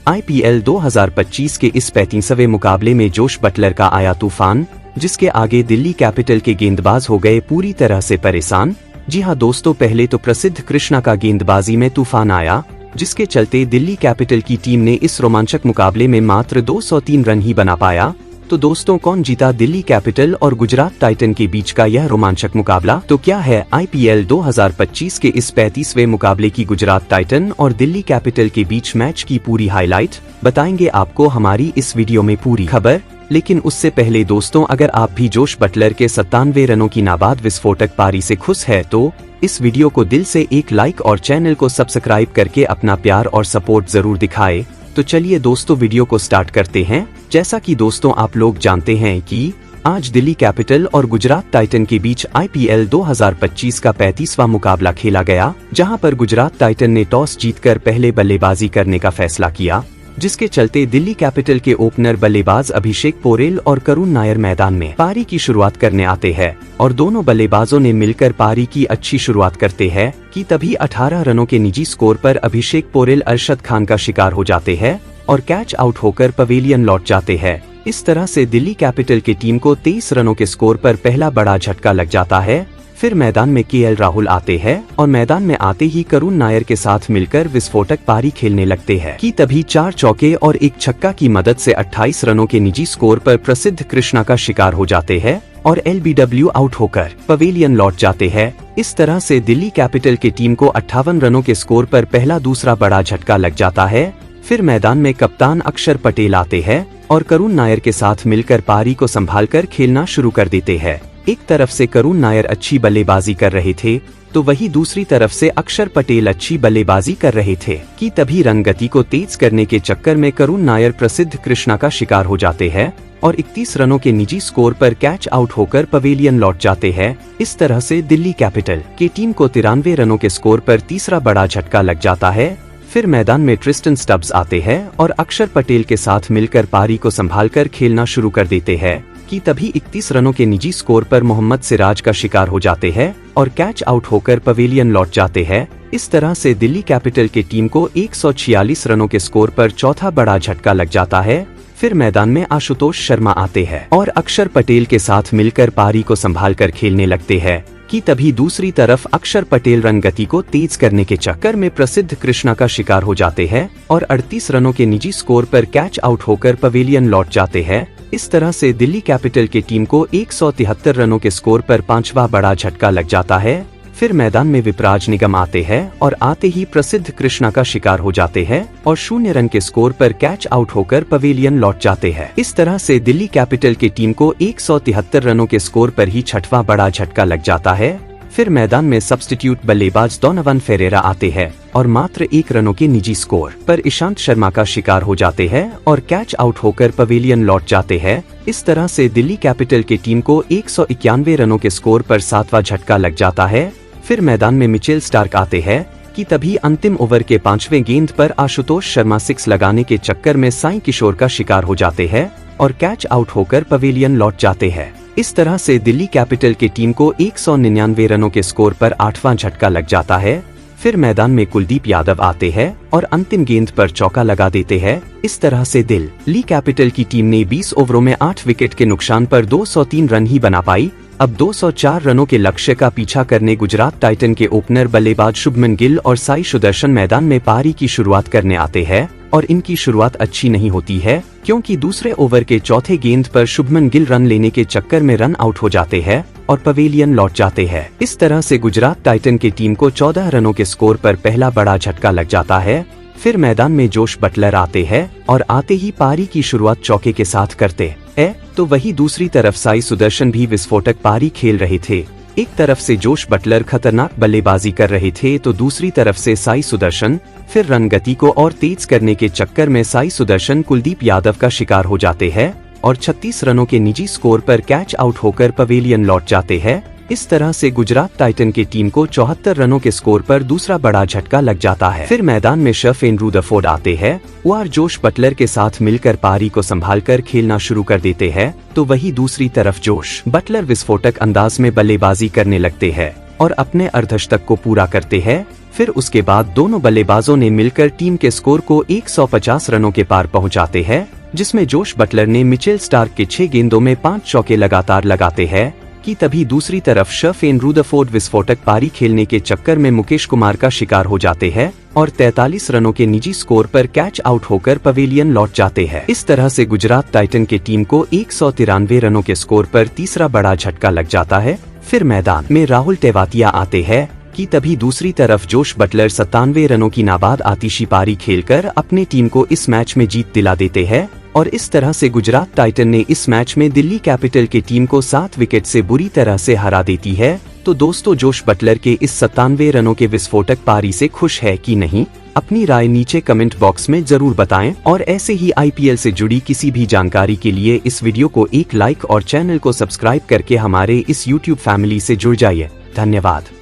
IPL 2025 के इस 35वें मुकाबले में जोश बटलर का आया तूफान, जिसके आगे दिल्ली कैपिटल के गेंदबाज हो गए पूरी तरह से परेशान। जी हां दोस्तों, पहले तो प्रसिद्ध कृष्णा का गेंदबाजी में तूफान आया, जिसके चलते दिल्ली कैपिटल की टीम ने इस रोमांचक मुकाबले में मात्र 203 रन ही बना पाया। तो दोस्तों, कौन जीता दिल्ली कैपिटल और गुजरात टाइटन के बीच का यह रोमांचक मुकाबला? तो क्या है IPL 2025 के इस 35वें मुकाबले की गुजरात टाइटन और दिल्ली कैपिटल के बीच मैच की पूरी हाईलाइट? बताएंगे आपको हमारी इस वीडियो में पूरी खबर। लेकिन उससे पहले दोस्तों, अगर आप भी जोश बटलर के 97 रनों की नाबाद विस्फोटक पारी से खुश है तो इस वीडियो को दिल से एक लाइक और चैनल को सब्सक्राइब करके अपना प्यार और सपोर्ट जरूर दिखाए। तो चलिए दोस्तों, वीडियो को स्टार्ट करते हैं। जैसा कि दोस्तों आप लोग जानते हैं कि आज दिल्ली कैपिटल और गुजरात टाइटन के बीच IPL 2025 का 35वां मुकाबला खेला गया, जहां पर गुजरात टाइटन ने टॉस जीतकर पहले बल्लेबाजी करने का फैसला किया, जिसके चलते दिल्ली कैपिटल के ओपनर बल्लेबाज अभिषेक पोरेल और करुण नायर मैदान में पारी की शुरुआत करने आते हैं और दोनों बल्लेबाजों ने मिलकर पारी की अच्छी शुरुआत करते हैं कि तभी 18 रनों के निजी स्कोर पर अभिषेक पोरेल अरशद खान का शिकार हो जाते हैं और कैच आउट होकर पवेलियन लौट जाते हैं। इस तरह से दिल्ली कैपिटल की टीम को 23 रनों के स्कोर पर पहला बड़ा झटका लग जाता है। फिर मैदान में KL राहुल आते हैं और मैदान में आते ही करुण नायर के साथ मिलकर विस्फोटक पारी खेलने लगते हैं कि तभी 4 चौके और एक छक्का की मदद से 28 रनों के निजी स्कोर पर प्रसिद्ध कृष्णा का शिकार हो जाते हैं और LBW आउट होकर पवेलियन लौट जाते हैं। इस तरह से दिल्ली कैपिटल की टीम को 58 रनों के स्कोर पर पहला दूसरा बड़ा झटका लग जाता है। फिर मैदान में कप्तान अक्षर पटेल आते हैं और करुण नायर के साथ मिलकर पारी को संभालकर खेलना शुरू कर देते हैं। एक तरफ से करुण नायर अच्छी बल्लेबाजी कर रहे थे तो वहीं दूसरी तरफ से अक्षर पटेल अच्छी बल्लेबाजी कर रहे थे कि तभी रन गति को तेज करने के चक्कर में करुण नायर प्रसिद्ध कृष्णा का शिकार हो जाते हैं और 31 रनों के निजी स्कोर पर कैच आउट होकर पवेलियन लौट जाते हैं। इस तरह से दिल्ली कैपिटल की टीम को 93 रनों के स्कोर पर तीसरा बड़ा झटका लग जाता है। फिर मैदान में ट्रिस्टन स्टब्स आते हैं और अक्षर पटेल के साथ मिलकर पारी को संभालकर खेलना शुरू कर देते हैं कि तभी 31 रनों के निजी स्कोर पर मोहम्मद सिराज का शिकार हो जाते हैं और कैच आउट होकर पवेलियन लौट जाते हैं। इस तरह से दिल्ली कैपिटल की टीम को 146 रनों के स्कोर पर चौथा बड़ा झटका लग जाता है। फिर मैदान में आशुतोष शर्मा आते हैं और अक्षर पटेल के साथ मिलकर पारी को संभालकर खेलने लगते हैं कि तभी दूसरी तरफ अक्षर पटेल रन गति को तेज करने के चक्कर में प्रसिद्ध कृष्णा का शिकार हो जाते हैं और 38 रनों के निजी स्कोर पर कैच आउट होकर पवेलियन लौट जाते हैं। इस तरह से दिल्ली कैपिटल की टीम को 173 रनों के स्कोर पर पांचवा बड़ा झटका लग जाता है। फिर मैदान में विपराज निगम आते हैं और आते ही प्रसिद्ध कृष्णा का शिकार हो जाते हैं और 0 रन के स्कोर पर कैच आउट होकर पवेलियन लौट जाते हैं। इस तरह से दिल्ली कैपिटल की टीम को 173 रनों के स्कोर पर ही छठवां बड़ा झटका लग जाता है। फिर मैदान में सब्स्टिट्यूट बल्लेबाज डोनोवन फेरेरा आते हैं और मात्र 1 रनों के निजी स्कोर पर ईशांत शर्मा का शिकार हो जाते हैं और कैच आउट होकर पवेलियन लौट जाते हैं। इस तरह से दिल्ली कैपिटल की टीम को 191 रनों के स्कोर पर 7वां झटका लग जाता है। फिर मैदान में मिचेल स्टार्क आते हैं कि तभी अंतिम ओवर के 5वें गेंद पर आशुतोष शर्मा 6 लगाने के चक्कर में साई किशोर का शिकार हो जाते हैं और कैच आउट होकर पवेलियन लौट जाते हैं। इस तरह से दिल्ली कैपिटल की टीम को 199 रनों के स्कोर पर 8वां झटका लग जाता है। फिर मैदान में कुलदीप यादव आते हैं और अंतिम गेंद पर चौका लगा देते हैं। इस तरह से दिल्ली कैपिटल की टीम ने 20 ओवरों में 8 विकेट के नुकसान पर 203 रन ही बना पाई। अब 204 रनों के लक्ष्य का पीछा करने गुजरात टाइटन के ओपनर बल्लेबाज शुभमन गिल और साई सुदर्शन मैदान में पारी की शुरुआत करने आते हैं और इनकी शुरुआत अच्छी नहीं होती है, क्योंकि दूसरे ओवर के चौथे गेंद पर शुभमन गिल रन लेने के चक्कर में रन आउट हो जाते हैं और पवेलियन लौट जाते हैं। इस तरह से गुजरात टाइटन की टीम को 14 रनों के स्कोर पर पहला बड़ा झटका लग जाता है। फिर मैदान में जोश बटलर आते हैं और आते ही पारी की शुरुआत चौके के साथ करते हैं तो वही दूसरी तरफ साई सुदर्शन भी विस्फोटक पारी खेल रहे थे। एक तरफ से जोश बटलर खतरनाक बल्लेबाजी कर रहे थे तो दूसरी तरफ से साई सुदर्शन। फिर रन गति को और तेज करने के चक्कर में साई सुदर्शन कुलदीप यादव का शिकार हो जाते हैं और 36 रनों के निजी स्कोर पर कैच आउट होकर पवेलियन लौट जाते हैं। इस तरह से गुजरात टाइटन की टीम को 74 रनों के स्कोर पर दूसरा बड़ा झटका लग जाता है। फिर मैदान में शेफेन रुदरफोर्ड आते हैं और जोश बटलर के साथ मिलकर पारी को संभालकर खेलना शुरू कर देते हैं तो वही दूसरी तरफ जोश बटलर विस्फोटक अंदाज में बल्लेबाजी करने लगते हैं और अपने अर्धशतक को पूरा करते हैं। फिर उसके बाद दोनों बल्लेबाजों ने मिलकर टीम के स्कोर को 150 रनों के पार पहुंचाते हैं, जिसमें जोश बटलर ने मिचेल स्टार्क के 6 गेंदों में 5 चौके लगातार लगाते हैं कि तभी दूसरी तरफ शेन रुदरफोर्ड विस्फोटक पारी खेलने के चक्कर में मुकेश कुमार का शिकार हो जाते हैं और 43 रनों के निजी स्कोर पर कैच आउट होकर पवेलियन लौट जाते हैं। इस तरह से गुजरात टाइटन के टीम को 193 रनों के स्कोर पर तीसरा बड़ा झटका लग जाता है। फिर मैदान में राहुल तेवातिया आते हैं कि तभी दूसरी तरफ जोश बटलर 97 रनों की नाबाद आतिशी पारी खेलकर अपनी टीम को इस मैच में जीत दिला देते हैं और इस तरह से गुजरात टाइटन ने इस मैच में दिल्ली कैपिटल की टीम को 7 विकेट से बुरी तरह से हरा देती है। तो दोस्तों, जोश बटलर के इस 97 रनों के विस्फोटक पारी से खुश है कि नहीं? अपनी राय नीचे कमेंट बॉक्स में जरूर बताएं और ऐसे ही IPL से जुड़ी किसी भी जानकारी के लिए इस वीडियो को एक लाइक और चैनल को सब्सक्राइब करके हमारे इस YouTube फैमिली से जुड़ जाइए। धन्यवाद।